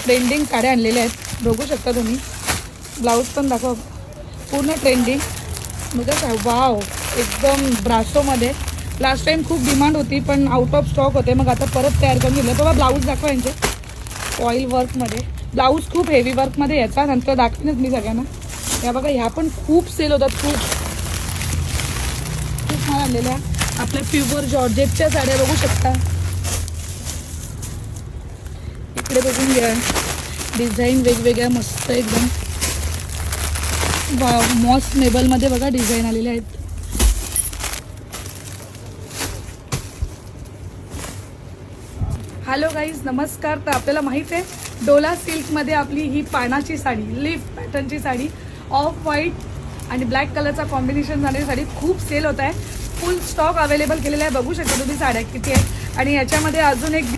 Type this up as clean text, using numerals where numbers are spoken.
Trending साड्या आणलेल्या आहेत, बघू शकता तुम्ही. ब्लाऊज पण दाखव, पूर्ण ट्रेंडिंग. बघा वाव, एकदम ब्रासोमध्ये. लास्ट टाइम खूप डिमांड होती पण आउट ऑफ स्टॉक होते, मग आता परत तयार करून घेतलं. तेव्हा ब्लाऊज दाखवा यांचे, ऑइल वर्कमध्ये. ब्लाऊज खूप हेवी वर्कमध्ये याचा, नंतर दाखवेनच मी सगळ्यांना. या बघा, ह्या पण खूप सेल होतात, खूप खूप मला आणलेल्या. आपल्या प्युअर जॉर्जेटच्या साड्या बघू शकता. इकडे बघून घ्या, डिझाईन वेगवेगळ्या मस्त एकदम. मॉस नेबलमध्ये बघा डिझाईन आलेले आहेत. हॅलो गाईज, नमस्कार. तर आपल्याला माहीत आहे डोला सिल्कमध्ये आपली ही पानाची sari, leaf पॅटर्नची sari, off white आणि ब्लॅक कलरचा कॉम्बिनेशन झालेली साडी खूप सेल होत आहे. फुल स्टॉक अवेलेबल केलेला आहे, बघू शकता तुम्ही साड्या किती आहेत. आणि याच्यामध्ये अजून एक